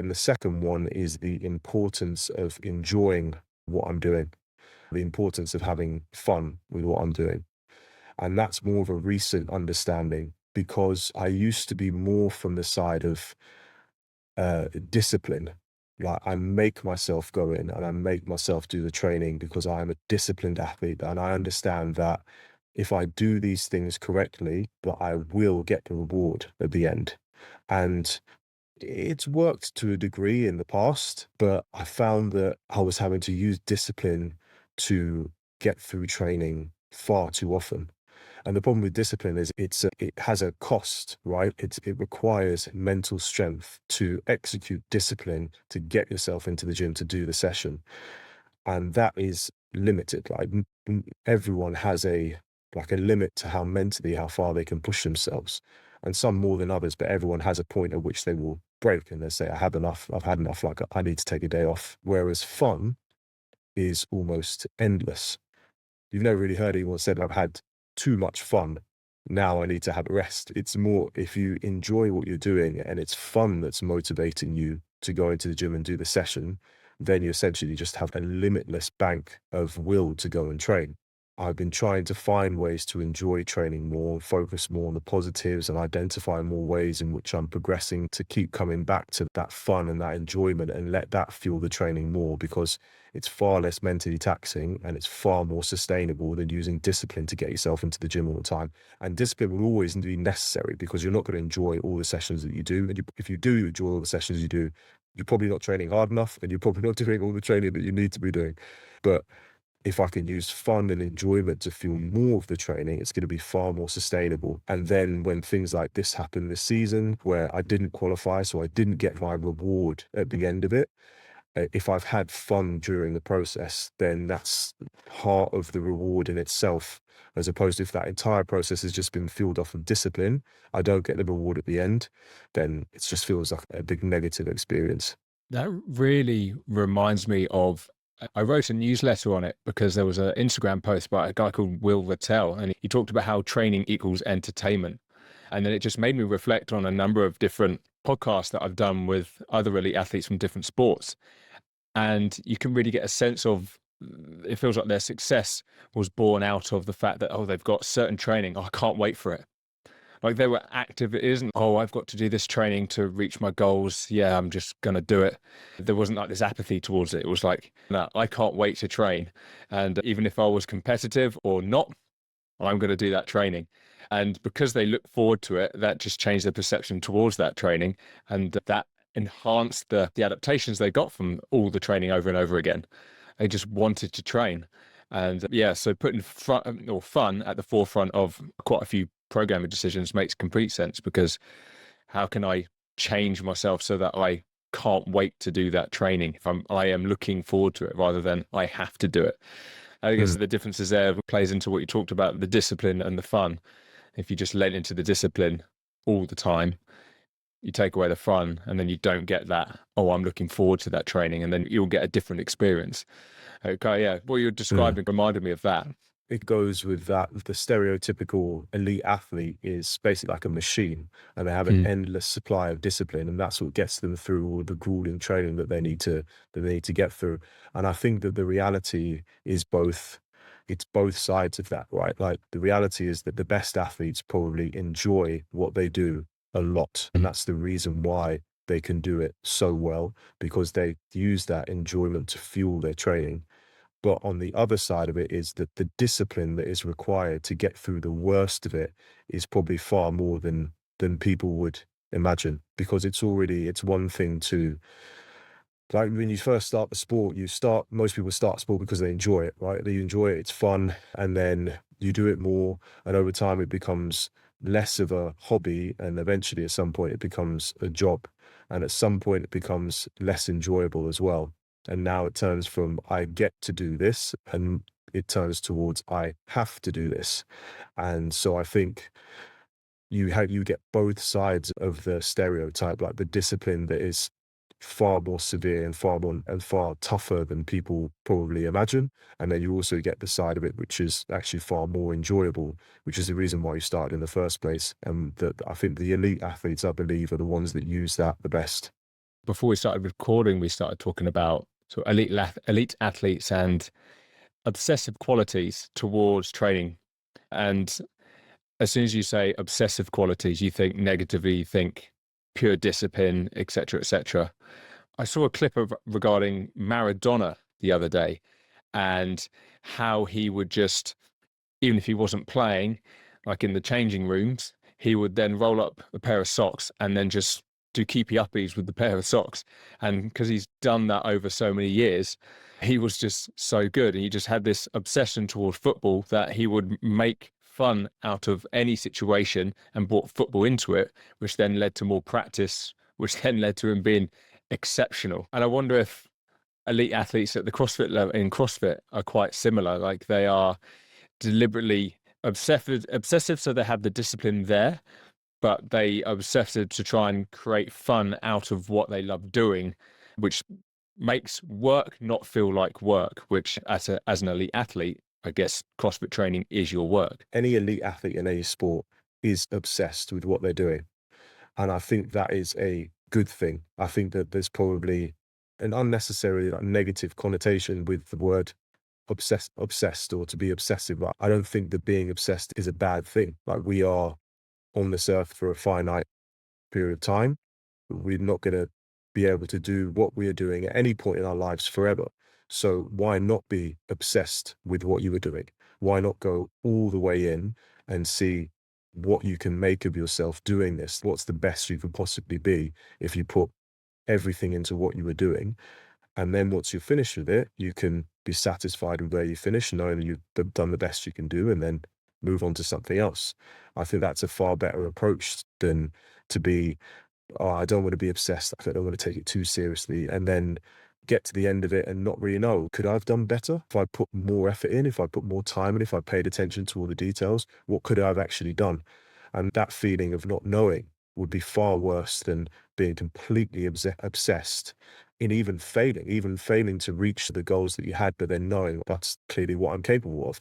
And the second one is the importance of enjoying what I'm doing, the importance of having fun with what I'm doing. And that's more of a recent understanding because I used to be more from the side of discipline. Like I make myself go in and I make myself do the training because I am a disciplined athlete and I understand that if I do these things correctly, that I will get the reward at the end. And it's worked to a degree in the past, but I found that I was having to use discipline to get through training far too often. And the problem with discipline is it has a cost, right? It requires mental strength to execute discipline to get yourself into the gym to do the session. And that is limited. Like everyone has a limit to how mentally, how far they can push themselves. And some more than others, but everyone has a point at which they will break and they say, I have enough, I've had enough, like I need to take a day off. Whereas fun is almost endless. You've never really heard anyone said, I've had too much fun. Now I need to have a rest. It's more if you enjoy what you're doing and it's fun that's motivating you to go into the gym and do the session, then you essentially just have a limitless bank of will to go and train. I've been trying to find ways to enjoy training more, focus more on the positives and identify more ways in which I'm progressing to keep coming back to that fun and that enjoyment and let that fuel the training more because it's far less mentally taxing and it's far more sustainable than using discipline to get yourself into the gym all the time. And discipline will always be necessary because you're not going to enjoy all the sessions that you do. And if you do enjoy all the sessions you do, you're probably not training hard enough and you're probably not doing all the training that you need to be doing. But if I can use fun and enjoyment to fuel more of the training, it's going to be far more sustainable. And then when things like this happen this season, where I didn't qualify, so I didn't get my reward at the end of it, if I've had fun during the process, then that's part of the reward in itself, as opposed to if that entire process has just been fueled off of discipline, I don't get the reward at the end, then it just feels like a big negative experience. That really reminds me of I wrote a newsletter on it because there was an Instagram post by a guy called Will Rattel, and he talked about how training equals entertainment. And then it just made me reflect on a number of different podcasts that I've done with other elite athletes from different sports. And you can really get a sense of it feels like their success was born out of the fact that, oh, they've got certain training. Oh, I can't wait for it. Like they were active. It isn't, oh, I've got to do this training to reach my goals. Yeah, I'm just going to do it. There wasn't like this apathy towards it. It was like, no, I can't wait to train. And even if I was competitive or not, I'm going to do that training. And because they look forward to it, that just changed their perception towards that training. And that enhanced the adaptations they got from all the training over and over again. They just wanted to train. And yeah, so putting fun at the forefront of quite a few programming decisions makes complete sense because how can I change myself so that I can't wait to do that training if I am looking forward to it rather than I have to do it. I guess Mm. the differences there plays into what you talked about, the discipline and the fun. If you just let into the discipline all the time, you take away the fun and then you don't get that, oh, I'm looking forward to that training, and then you'll get a different experience. Okay, yeah. What you're Mm. describing reminded me of that. It goes with that. The stereotypical elite athlete is basically like a machine and they have an Mm. endless supply of discipline and that's what gets them through all the grueling training that they need to get through. And I think that the reality is it's both sides of that, right? Like the reality is that the best athletes probably enjoy what they do a lot. And that's the reason why they can do it so well because they use that enjoyment to fuel their training. But on the other side of it is that the discipline that is required to get through the worst of it is probably far more than people would imagine. Because it's one thing to like when you first start the sport, most people start sport because they enjoy it, right? They enjoy it, it's fun, and then you do it more, and over time it becomes less of a hobby, and eventually at some point it becomes a job. And at some point it becomes less enjoyable as well. And now it turns from I get to do this and it turns towards I have to do this. And so I think you get both sides of the stereotype, like the discipline that is far more severe and far tougher than people probably imagine. And then you also get the side of it which is actually far more enjoyable, which is the reason why you started in the first place. And that I think the elite athletes, I believe, are the ones that use that the best. before we started recording, we started talking about sort of elite athletes and obsessive qualities towards training. And as soon as you say obsessive qualities, you think negatively, you think pure discipline, etc., etc. I saw a clip regarding Maradona the other day, and how he would just, even if he wasn't playing, like in the changing rooms, he would then roll up a pair of socks and then just do keepy uppies with the pair of socks. And because he's done that over so many years, he was just so good. And he just had this obsession toward football that he would make fun out of any situation and brought football into it, which then led to more practice, which then led to him being exceptional. And I wonder if elite athletes at the CrossFit level in CrossFit are quite similar. Like they are deliberately obsessive, so they have the discipline there, but they are obsessive to try and create fun out of what they love doing, which makes work not feel like work, which as an elite athlete, I guess CrossFit training is your work. Any elite athlete in any sport is obsessed with what they're doing. And I think that is a good thing. I think that there's probably an unnecessary negative connotation with the word obsessed or to be obsessive. But I don't think that being obsessed is a bad thing. Like, we are on this earth for a finite period of time. We're not going to be able to do what we are doing at any point in our lives forever. So why not be obsessed with what you are doing? Why not go all the way in and see what you can make of yourself doing this? What's the best you can possibly be if you put everything into what you were doing? And then once you're finished with it, you can be satisfied with where you finish, knowing that you've done the best you can do, and then move on to something else. I think that's a far better approach than to be, oh, I don't want to be obsessed. I don't want to take it too seriously. And then get to the end of it and not really know, could I have done better? If I put more effort in, if I put more time in, if I paid attention to all the details, what could I have actually done? And that feeling of not knowing would be far worse than being completely obsessed in even failing to reach the goals that you had, but then knowing that's clearly what I'm capable of.